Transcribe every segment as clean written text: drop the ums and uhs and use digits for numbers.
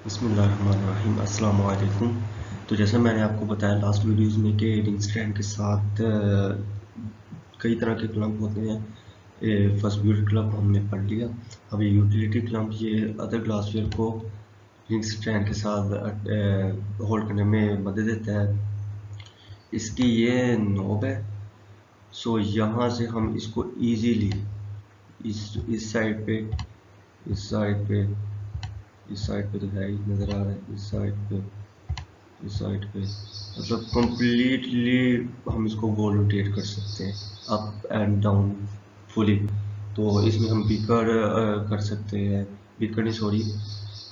बिस्मिल्लाहिर्रहमानिर्रहीम अस्सलाम वालेकुम। तो जैसा मैंने आपको बताया लास्ट वीडियोस में कि रिंग स्टैंड के साथ कई तरह के क्लम्प होते हैं। फर्स्ट ब्यूटी क्लम्प हमने पढ़ लिया। अब ये यूटिलिटी क्लम्प ये अदर ग्लासवेयर को रिंग स्टैंड के साथ होल्ड करने में मदद देता है। इसकी ये नोब है। सो यहाँ से हम इसको इजीली इस साइड पे इस साइड पे इस साइड पे तो है ही नज़र आ रहा है, इस साइड पे मतलब कम्प्लीटली हम इसको गोल रोटेट कर सकते हैं अप एंड डाउन फुली। तो इसमें हम बीकर कर सकते हैं, बीकर नहीं सॉरी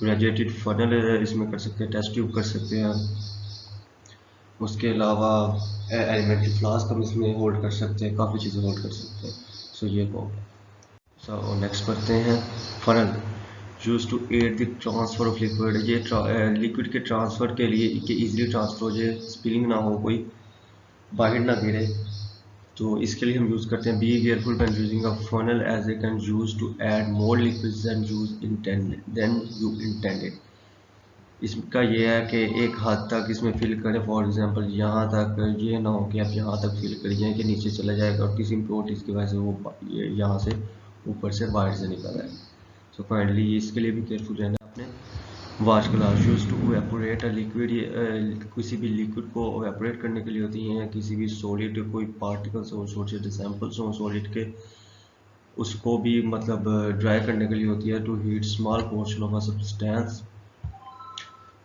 ग्रेजुएटेड फनल इसमें कर सकते हैं, टेस्ट ट्यूब कर सकते हैं। उसके अलावा एलिमेंट्री फ्लास्क हम इसमें होल्ड कर सकते हैं, काफ़ी चीज़ें होल्ड कर सकते हैं। सो ये बहुत है। सो नेक्स्ट पढ़ते हैं funnel use to add the transfer of liquid. ये लिक्विड के ट्रांसफ़र के लिए कि इजीली ट्रांसफ़र हो जाए, स्पिलिंग ना हो, कोई बाहर ना गिरे। तो इसके लिए हम यूज़ करते हैं be careful when using a funnel as a can use to add more liquids than you intended. इसका ये है कि एक हद तक इसमें फिल करें, फॉर एग्जांपल यहाँ तक, ये ना हो कि आप यहाँ तक फिल करिए कि नीचे चला जाएगा और किसी इम्प्योरिटीज़ की वजह से वो यहाँ से ऊपर से बाहर से निकल आए। सो फाइनली इसके लिए भी केयरफुल रहना आपने। Wash glass use to evaporate a liquid, किसी भी लिक्विड को एपोरेट करने के लिए होती हैं, किसी भी सॉलिड कोई पार्टिकल्स हो, छोटे छोटे सैंपल्स हों सॉलिड के, उसको भी मतलब ड्राई करने के लिए होती है। To heat small portion of a substance,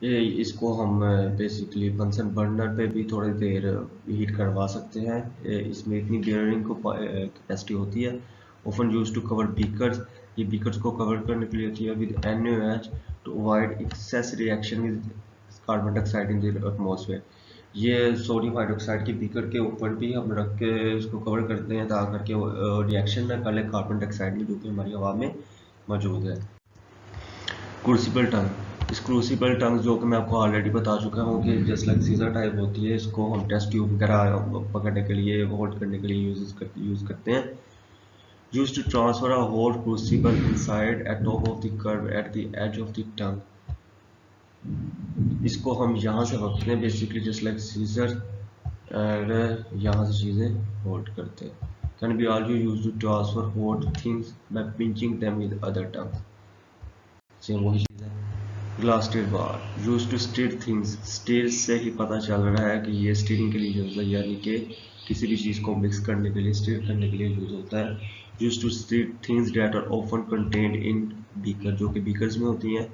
ये इसको हम बेसिकली बंसन बर्नर पे भी थोड़ी देर हीट करवा सकते हैं। इसमें इतनी बियरिंग को कैपेसिटी होती है। Often use to cover beakers, ये बीकर्स को कवर करने के लिए होती है with NaOH to avoid excess reaction with carbon dioxide in the atmosphere. ये सोडियम हाइड्रोक्साइड के बीकर के ऊपर भी हम रख के इसको कवर करते हैं ताकि करके रिएक्शन ना कर ले कार्बन डाइऑक्साइड में जो कि हमारी हवा में मौजूद है। क्रूसिबल टंग, इस क्रूसिबल टंग जो कि मैं आपको ऑलरेडी बता चुका हूँ कि जस्ट लाइक सीजर टाइप होती है, इसको हम टेस्ट ट्यूब वगैरह पकड़ने के लिए, होल्ड करने के लिए यूज़ करते हैं। Use to transfer a whole crucible inside at top of the curve at the edge of the tong. इसको हम यहाँ से रखते हैं basically just like scissor and यहाँ से चीज़ें होल्ड करते हैं। Can be also use to transfer hot things by pinching them with other tong. Same वही चीज़ है। Glass steel bar use to stir things, steel से ही पता चल रहा है कि ये स्टीरिंग के लिए यूज है, यानी कि किसी भी चीज़ को मिक्स करने के लिए, स्टीर करने के लिए यूज होता है। Use to stir things that are often contained in beaker, जो कि बीकर्स में होती हैं।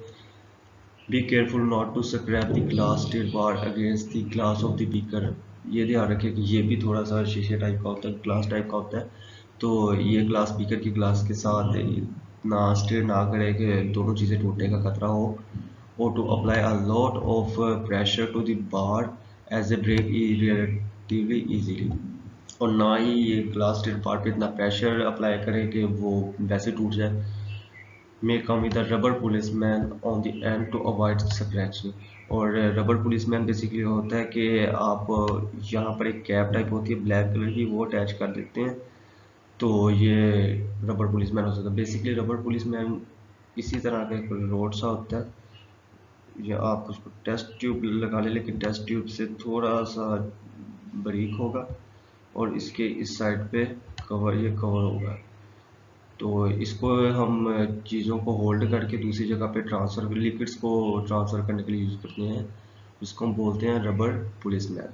Be careful not to scrap the glass steel bar against the glass of the beaker. ये ध्यान रखें कि ये भी थोड़ा सा शीशे टाइप का होता है, ग्लास टाइप का होता है। तो ये ग्लास बीकर की ग्लास के साथ ना स्टीर ना करे कि दोनों चीज़ें टूटने का खतरा हो। or to apply a lot of pressure to the bar as a break relatively easily, और ना ही ये ग्लास स्टील बार पे इतना प्रेशर अप्लाई करें कि वो वैसे टूट जाए। May come with rubber policeman on the end to avoid scratching, और रबर पुलिसमैन बेसिकली होता है कि आप यहाँ पर एक कैप टाइप होती है ब्लैक कलर की, वो अटैच कर देते हैं। तो ये रबर पुलिसमैन हो सकता है। बेसिकली रबर पुलिसमैन इसी तरह का एक रोड सा होता है, या आप उसको टेस्ट ट्यूब लगा लें, लेकिन टेस्ट ट्यूब से थोड़ा सा बारीक होगा और इसके इस साइड पे ये कवर होगा। तो इसको हम चीज़ों को होल्ड करके दूसरी जगह पे ट्रांसफ़र, लिक्विड्स को ट्रांसफ़र करने के लिए यूज़ करते हैं। इसको हम बोलते हैं रबर पुलिसमैन।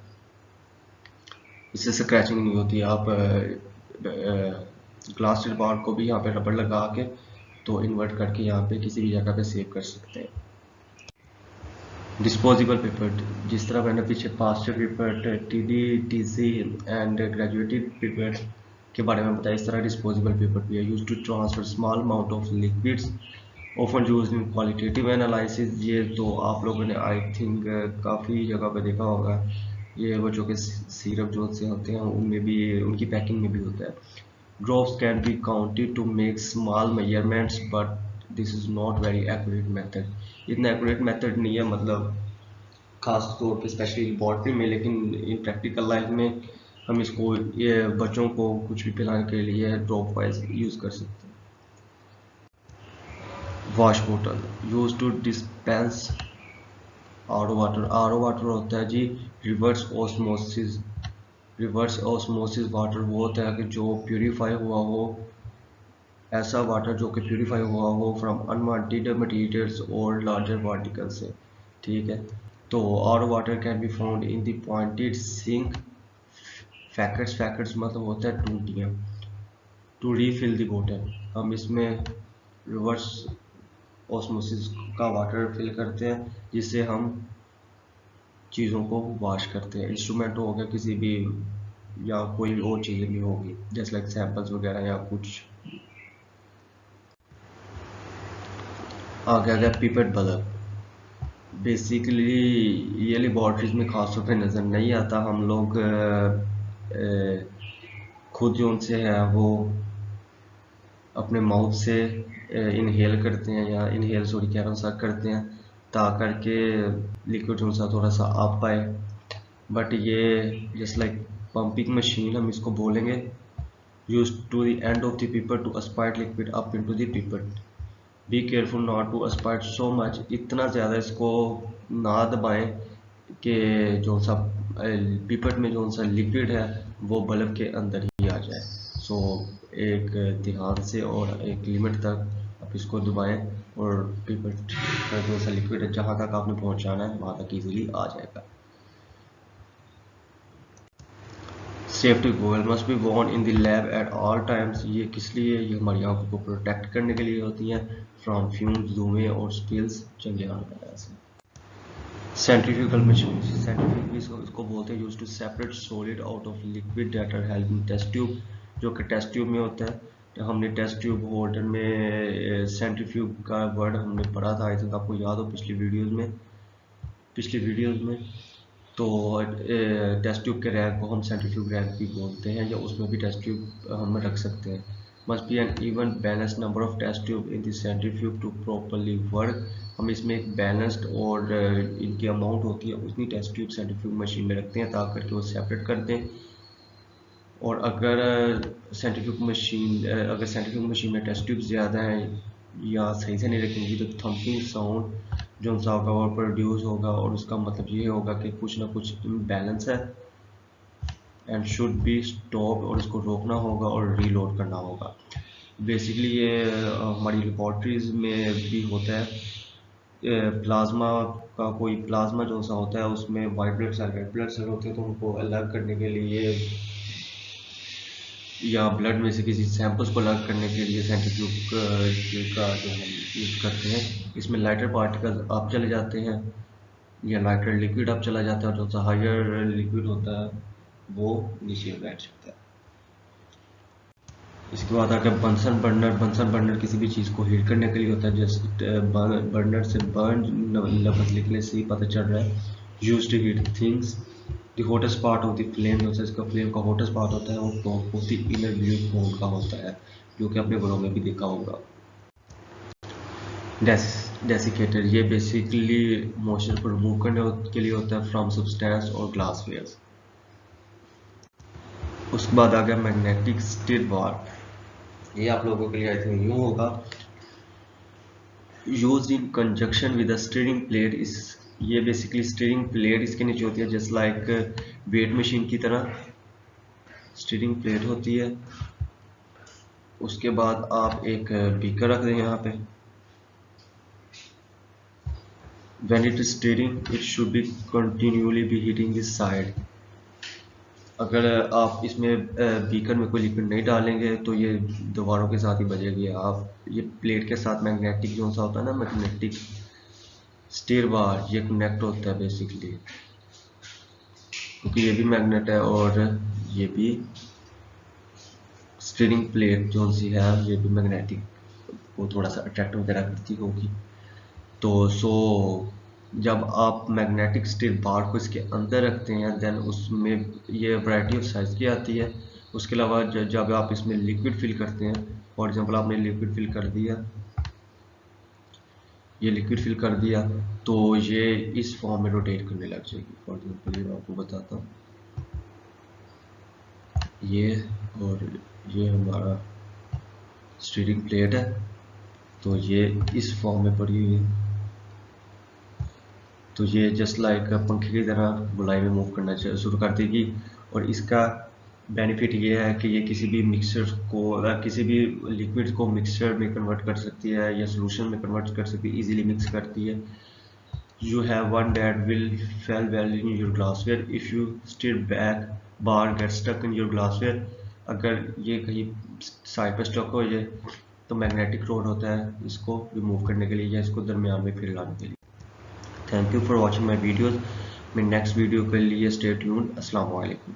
इससे स्क्रैचिंग नहीं होती। आप ग्लास स्टील बार को भी यहाँ पे रबर लगा के तो इन्वर्ट करके यहाँ पे किसी भी जगह पे सेव कर सकते हैं। डिस्पोजेबल पेपर, जिस तरह मैंने पीछे Pasteur paper, TD, TC and graduated paper के बारे में बताया, इस तरह डिस्पोजेबल पेपर भी है। Use to transfer small amount of liquids often use in qualitative analysis. ये तो आप लोगों ने आई थिंक काफ़ी जगह पे देखा होगा। ये बच्चों के सिरप जो से होते हैं उनमें भी, उनकी पैकिंग में भी होता है। Drops can be counted to make small measurements but this is not very accurate method. इतना एक्यूरेट मेथड नहीं है, मतलब खास तौर पे स्पेशली लेबॉर्ट्री में, लेकिन इन प्रैक्टिकल लाइफ में हम इसको ये बच्चों को कुछ भी पिलाने के लिए ड्रॉप वाइज यूज़ कर सकते हैं। वॉश बोतल use to dispense R O water होता है जी reverse osmosis. Reverse osmosis water वो होता है कि जो प्यूरीफाई हुआ हो, ऐसा वाटर जो कि प्यूरीफाई हुआ हो फ्रॉम अनवांटेड मटेरियल्स और लार्जर पार्टिकल से। ठीक है, तो R water can be found in the pointed sink faucets. Faucets मतलब होता है टूटियाँ। टू रीफिल द बोतल, हम इसमें रिवर्स ऑस्मोसिस का वाटर फिल करते हैं जिससे हम चीज़ों को वॉश करते हैं। इंस्ट्रूमेंट हो गया किसी भी, या कोई भी और चीज़ें भी होगी जैसे लाइक सैंपल्स वगैरह या कुछ। आगे आ गया पिपेट बल्ब। बेसिकली ये लेबॉर्ट्रीज में खास तौर पे नज़र नहीं आता। हम लोग खुद जो उनसे है वो अपने माउथ से इनहेल करते हैं, या इनहेल सॉरी कह रहा हूँ सक करते हैं, ताकि के लिक्विड जो सा थोड़ा सा आ पाए। बट ये जस्ट लाइक पंपिंग मशीन हम इसको बोलेंगे, use to the end of the pipette to aspirate liquid up into the pipette. Be careful not to aspirate so much, इतना ज़्यादा इसको ना दबाएं कि जो सा पिपेट में जो सा लिक्विड है वो बल्ब के अंदर ही आ जाए। सो एक ध्यान से और एक लिमिट तक आप इसको दबाएं और पिपेट का जो सा लिक्विड है जहाँ तक आपने पहुँचाना है वहाँ तक इजीली आ जाएगा। Safety goggle must be worn in the lab at all times. ये किस लिए? ये हमारी आंखों को प्रोटेक्ट करने के लिए होती हैं फ्रॉम फ्यूम्स, धुएं और स्पिल्स, चंगेरान वगैरह से। सेंट्रीफ्यूगल मशीन, सेंट्रीफ्यूग इसको बोलते हैं, use to separate solid out of liquid that are held in test tube, जो कि टेस्ट ट्यूब में होता है। तो हमने टेस्ट ट्यूब होल्डर में सेंट्रीफ्यूग का वर्ड हमने पढ़ा था, आई थिंक आपको याद हो पिछली वीडियोज़ में। तो टेस्ट ट्यूब के रैक को हम सेंट्रीफ्यूग रैक भी बोलते हैं, या उसमें भी टेस्ट ट्यूब हम रख सकते हैं। Must be an even balance number of test tube in the centrifuge to properly work. हम इसमें एक बैलेंस्ड और इनकी अमाउंट होती है उतनी टेस्ट ट्यूब सेंट्रीफ्यूग मशीन में रखते हैं ताकि करके वो सेपरेट कर दें। और अगर सेंट्रीफ्यूग मशीन में टेस्ट ट्यूब ज़्यादा हैं या सही से नहीं रखेंगी तो थम्पिंग साउंड जो सा होगा वो प्रोड्यूस होगा, और उसका मतलब ये होगा कि कुछ ना कुछ इम्बैलेंस है एंड शुड बी स्टॉप, और इसको रोकना होगा और रीलोड करना होगा। बेसिकली ये हमारी लेबॉर्ट्रीज में भी होता है। प्लाज्मा का कोई प्लाज्मा जो सा होता है उसमें white blood cell red blood cell होते हैं, तो उनको अलग करने के लिए या ब्लड में से किसी सैंपल्स को अलग करने के लिए सेंट्रीफ्यूग का जो हम यूज़ करते हैं। इसमें लाइटर पार्टिकल अप चले जाते हैं या लाइटर लिक्विड अप चला जाता है, और जो सा हायर लिक्विड होता है वो नीचे बैठ जाता है। इसके बाद आकर बंसन बर्नर किसी भी चीज़ को हीट करने के लिए होता है। जैसे बर्नर से बर्न लफ्ज़ लिखने से ही पता चल रहा है, use to heat things. The hottest part of the flame, जो इसका फ्लेम का हॉटेस्ट पार्ट होता है वो top of the inner blue cone का होता है, जो कि अपने घरों में भी देखा होगा। डेसिकेटर, ये बेसिकली मॉइस्चर को रिमूव करने के लिए होता है फ्रॉम सब्सटेंस और ग्लास वेयर्स। उसके बाद आ गया मैग्नेटिक स्टिर बार। ये आप लोगों के लिए आई थिंक न्यू होगा। Use in conjunction with a steering plate. इस ये बेसिकली स्टीयरिंग प्लेट इसके नीचे होती है, जस्ट लाइक वेट मशीन की तरह स्टीयरिंग प्लेट होती है। उसके बाद आप एक बीकर रख दें यहाँ पे। When it is stirring, it should be continually be hitting the side. अगर आप इसमें बीकर में कोई लिक्विड नहीं डालेंगे तो ये दीवारों के साथ ही बजेगी। आप ये प्लेट के साथ मैग्नेटिक जो सा होता है ना, मैग्नेटिक स्टीयर बार, ये कनेक्ट होता है बेसिकली, क्योंकि ये भी मैग्नेट है और ये भी स्टीयरिंग प्लेट जो सी है ये भी मैग्नेटिक को थोड़ा सा अट्रैक्ट वगैरह करती होगी। तो जब आप मैग्नेटिक स्टील बार को इसके अंदर रखते हैं देन उसमें ये वैरायटी ऑफ साइज़ की आती है। उसके अलावा जब आप इसमें लिक्विड फिल करते हैं, फॉर एग्जांपल आपने लिक्विड फिल कर दिया, ये लिक्विड फिल कर दिया तो ये इस फॉर्म में रोटेट करने लग जाएगी। फॉर एग्जांपल ये मैं आपको बताता हूँ, ये और ये हमारा स्टीयरिंग प्लेट है, तो ये इस फॉर्म में पड़ी हुई है। तो ये जस्ट लाइक पंखे की तरह गोलाई में मूव करना शुरू कर देगी। और इसका बेनिफिट ये है कि ये किसी भी मिक्सचर को किसी भी लिक्विड को मिक्सचर में कन्वर्ट कर सकती है या सोल्यूशन में कन्वर्ट कर सकती है, इजीली मिक्स करती है। You have one that will fall well in your glassware if you steer back bar get stuck in your glassware। अगर ये कहीं साइड पर स्टक हो जाए तो मैग्नेटिक रोड होता है इसको रिमूव करने के लिए या इसको दरमियान में फिर लाने के लिए। Thank you for watching my videos. मैं नेक्स्ट वीडियो के लिए स्टे ट्यून्ड। अस्सलाम वालेकुम।